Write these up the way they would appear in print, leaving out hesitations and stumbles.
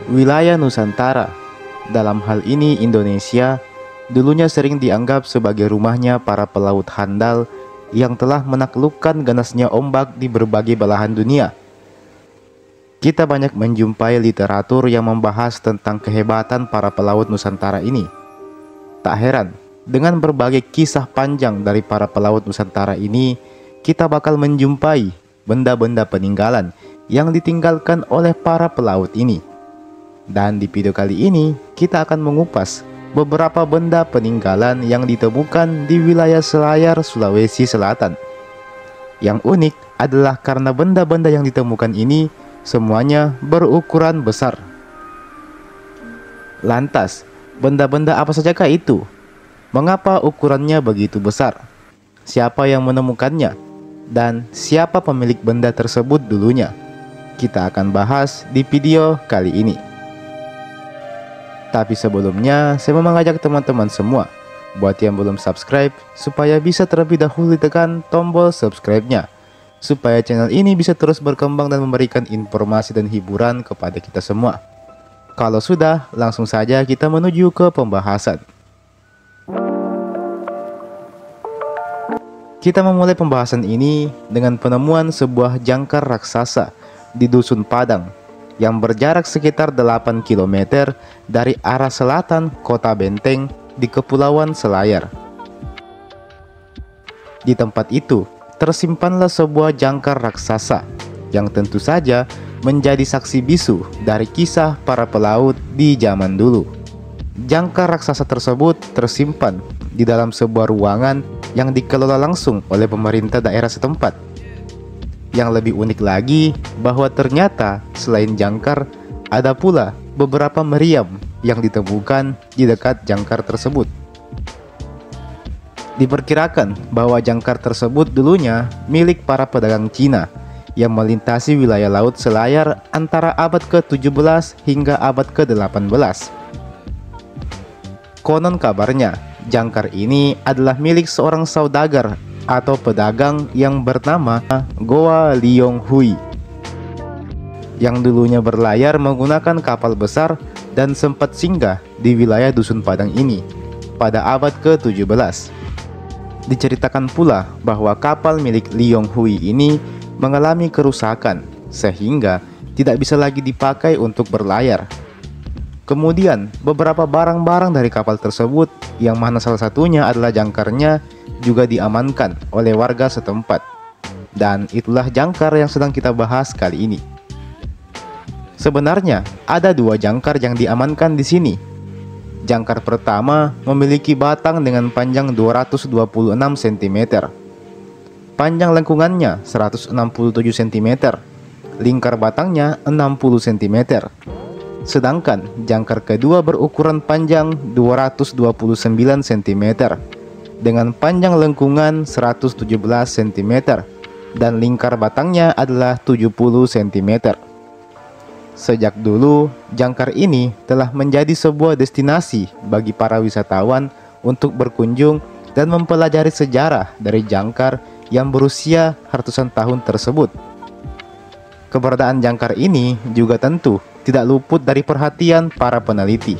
Wilayah Nusantara, dalam hal ini Indonesia, dulunya sering dianggap sebagai rumahnya para pelaut handal yang telah menaklukkan ganasnya ombak di berbagai belahan dunia. Kita banyak menjumpai literatur yang membahas tentang kehebatan para pelaut Nusantara ini. Tak heran, dengan berbagai kisah panjang dari para pelaut Nusantara ini, kita bakal menjumpai benda-benda peninggalan yang ditinggalkan oleh para pelaut ini. Dan di video kali ini, kita akan mengupas beberapa benda peninggalan yang ditemukan di wilayah Selayar, Sulawesi Selatan. Yang unik adalah karena benda-benda yang ditemukan ini semuanya berukuran besar. Lantas, benda-benda apa sajakah itu? Mengapa ukurannya begitu besar? Siapa yang menemukannya? Dan siapa pemilik benda tersebut dulunya? Kita akan bahas di video kali ini. Tapi sebelumnya, saya mau mengajak teman-teman semua buat yang belum subscribe supaya bisa terlebih dahulu ditekan tombol subscribe-nya, supaya channel ini bisa terus berkembang dan memberikan informasi dan hiburan kepada kita semua. Kalau sudah, langsung saja kita menuju ke pembahasan. Kita memulai pembahasan ini dengan penemuan sebuah jangkar raksasa di Dusun Padang yang berjarak sekitar 8 km dari arah selatan Kota Benteng di Kepulauan Selayar. Di tempat itu tersimpanlah sebuah jangkar raksasa yang tentu saja menjadi saksi bisu dari kisah para pelaut di zaman dulu. Jangkar raksasa tersebut tersimpan di dalam sebuah ruangan yang dikelola langsung oleh pemerintah daerah setempat. Yang lebih unik lagi bahwa ternyata selain jangkar, ada pula beberapa meriam yang ditemukan di dekat jangkar tersebut. Diperkirakan bahwa jangkar tersebut dulunya milik para pedagang Cina yang melintasi wilayah laut Selayar antara abad ke-17 hingga abad ke-18. Konon kabarnya, jangkar ini adalah milik seorang saudagar atau pedagang yang bernama Goa Liong Hui, yang dulunya berlayar menggunakan kapal besar dan sempat singgah di wilayah Dusun Padang ini pada abad ke-17. Diceritakan pula bahwa kapal milik Liong Hui ini mengalami kerusakan sehingga tidak bisa lagi dipakai untuk berlayar. Kemudian beberapa barang-barang dari kapal tersebut, yang mana salah satunya adalah jangkarnya, juga diamankan oleh warga setempat. Dan itulah jangkar yang sedang kita bahas kali ini. Sebenarnya ada dua jangkar yang diamankan di sini. Jangkar pertama memiliki batang dengan panjang 226 cm. Panjang lengkungannya 167 cm. Lingkar batangnya 60 cm. Sedangkan jangkar kedua berukuran panjang 229 cm dengan panjang lengkungan 117 cm dan lingkar batangnya adalah 70 cm. Sejak dulu, jangkar ini telah menjadi sebuah destinasi bagi para wisatawan untuk berkunjung dan mempelajari sejarah dari jangkar yang berusia ratusan tahun tersebut. Keberadaan jangkar ini juga tentu tidak luput dari perhatian para peneliti.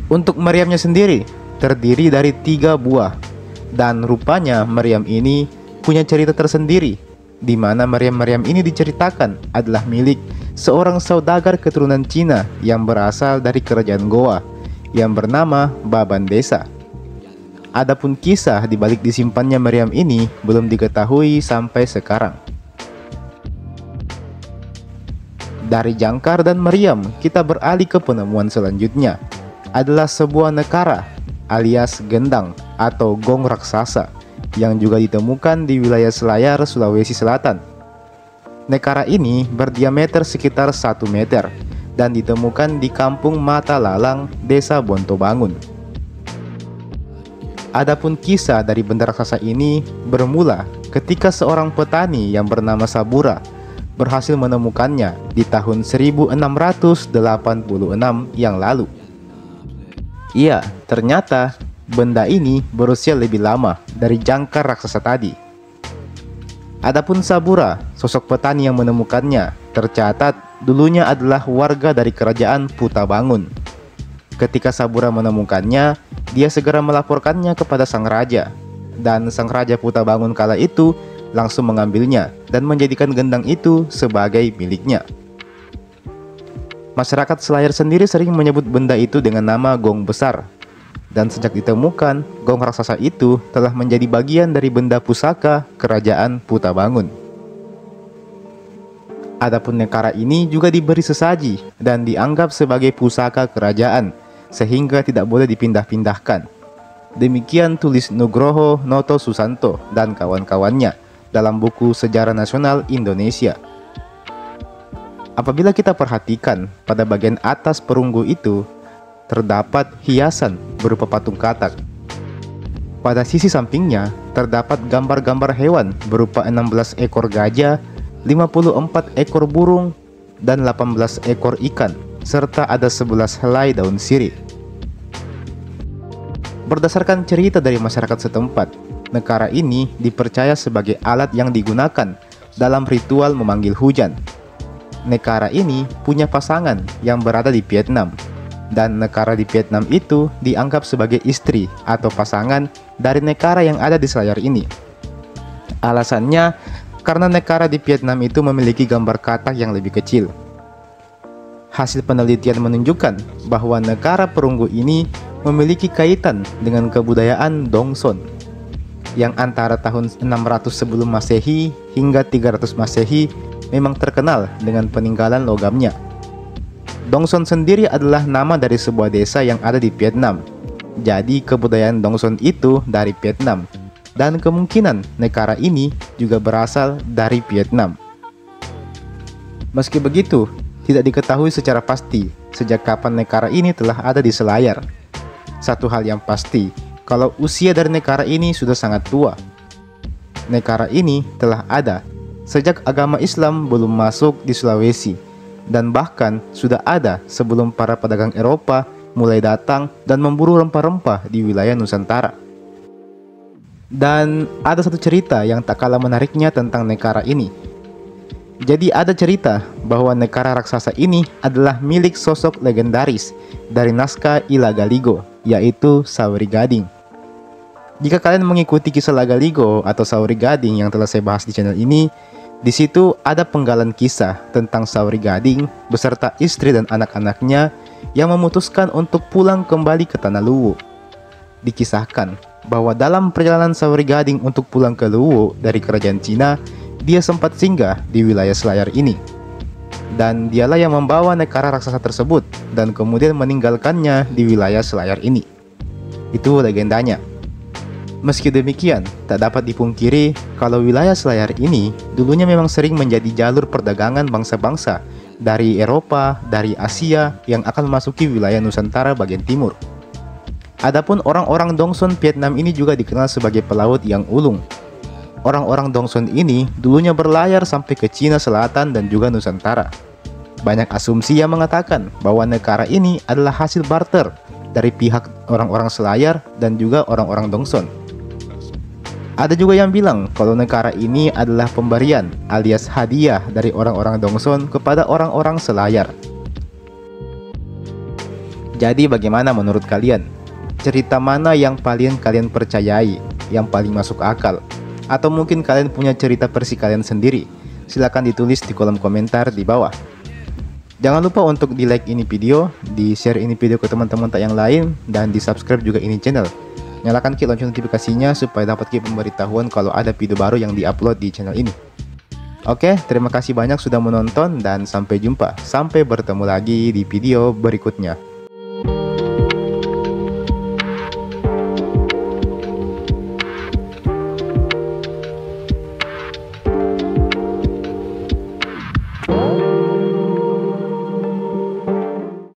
Untuk meriamnya sendiri terdiri dari 3 buah, dan rupanya meriam ini punya cerita tersendiri, di mana meriam-meriam ini diceritakan adalah milik seorang saudagar keturunan Cina yang berasal dari kerajaan Goa yang bernama Baban Desa. Adapun kisah di balik disimpannya meriam ini belum diketahui sampai sekarang. Dari jangkar dan meriam, kita beralih ke penemuan selanjutnya, adalah sebuah nekara alias gendang atau gong raksasa yang juga ditemukan di wilayah Selayar, Sulawesi Selatan. Nekara ini berdiameter sekitar 1 meter dan ditemukan di Kampung Mata Lalang, Desa Bontobangun. Adapun kisah dari benda raksasa ini bermula ketika seorang petani yang bernama Sabura berhasil menemukannya di tahun 1686 yang lalu. Iya, ternyata benda ini berusia lebih lama dari jangkar raksasa tadi. Adapun Sabura, sosok petani yang menemukannya, tercatat dulunya adalah warga dari kerajaan Putabanggun. Ketika Sabura menemukannya, dia segera melaporkannya kepada sang raja. Dan sang raja Putabanggun kala itu langsung mengambilnya dan menjadikan gendang itu sebagai miliknya. Masyarakat Selayar sendiri sering menyebut benda itu dengan nama gong besar. Dan sejak ditemukan, gong raksasa itu telah menjadi bagian dari benda pusaka kerajaan Putabanggun. Adapun nekara ini juga diberi sesaji dan dianggap sebagai pusaka kerajaan, sehingga tidak boleh dipindah-pindahkan. Demikian tulis Nugroho Noto Susanto dan kawan-kawannya dalam buku Sejarah Nasional Indonesia. Apabila kita perhatikan, pada bagian atas perunggu itu terdapat hiasan berupa patung katak. Pada sisi sampingnya terdapat gambar-gambar hewan berupa 16 ekor gajah, 54 ekor burung, dan 18 ekor ikan, serta ada 11 helai daun sirih. Berdasarkan cerita dari masyarakat setempat, nekara ini dipercaya sebagai alat yang digunakan dalam ritual memanggil hujan. Nekara ini punya pasangan yang berada di Vietnam, dan nekara di Vietnam itu dianggap sebagai istri atau pasangan dari nekara yang ada di Selayar ini. Alasannya karena nekara di Vietnam itu memiliki gambar katak yang lebih kecil. Hasil penelitian menunjukkan bahwa nekara perunggu ini memiliki kaitan dengan kebudayaan Dongson yang antara tahun 600 sebelum Masehi hingga 300 Masehi memang terkenal dengan peninggalan logamnya. Dongson sendiri adalah nama dari sebuah desa yang ada di Vietnam. Jadi kebudayaan Dongson itu dari Vietnam, dan kemungkinan nekara ini juga berasal dari Vietnam. Meski begitu, tidak diketahui secara pasti sejak kapan nekara ini telah ada di Selayar. Satu hal yang pasti, kalau usia dari nekara ini sudah sangat tua. Nekara ini telah ada sejak agama Islam belum masuk di Sulawesi, dan bahkan sudah ada sebelum para pedagang Eropa mulai datang dan memburu rempah-rempah di wilayah Nusantara. Dan ada satu cerita yang tak kalah menariknya tentang nekara ini. Jadi ada cerita bahwa nekara raksasa ini adalah milik sosok legendaris dari naskah Ilagaligo, yaitu Sauri Gading. Jika kalian mengikuti kisah Lagaligo atau Sauri Gading yang telah saya bahas di channel ini, di situ ada penggalan kisah tentang Sauri Gading beserta istri dan anak-anaknya yang memutuskan untuk pulang kembali ke Tanah Luwu. Dikisahkan bahwa dalam perjalanan Sauri Gading untuk pulang ke Luwu dari kerajaan Cina, dia sempat singgah di wilayah Selayar ini. Dan dialah yang membawa nekara raksasa tersebut dan kemudian meninggalkannya di wilayah Selayar ini. Itu legendanya. Meski demikian, tak dapat dipungkiri kalau wilayah Selayar ini dulunya memang sering menjadi jalur perdagangan bangsa-bangsa dari Eropa, dari Asia yang akan memasuki wilayah Nusantara bagian timur. Adapun orang-orang Dongson Vietnam ini juga dikenal sebagai pelaut yang ulung. Orang-orang Dongson ini dulunya berlayar sampai ke Cina Selatan dan juga Nusantara. Banyak asumsi yang mengatakan bahwa negara ini adalah hasil barter dari pihak orang-orang Selayar dan juga orang-orang Dongson. Ada juga yang bilang kalau negara ini adalah pemberian alias hadiah dari orang-orang Dongson kepada orang-orang Selayar. Jadi bagaimana menurut kalian? Cerita mana yang paling kalian percayai, yang paling masuk akal? Atau mungkin kalian punya cerita versi kalian sendiri? Silahkan ditulis di kolom komentar di bawah. Jangan lupa untuk di like ini video, di share ini video ke teman-teman yang lain, dan di subscribe juga ini channel. Nyalakan lonceng notifikasinya supaya dapat pemberitahuan kalau ada video baru yang diupload di channel ini. Oke, terima kasih banyak sudah menonton dan sampai jumpa. Sampai bertemu lagi di video berikutnya.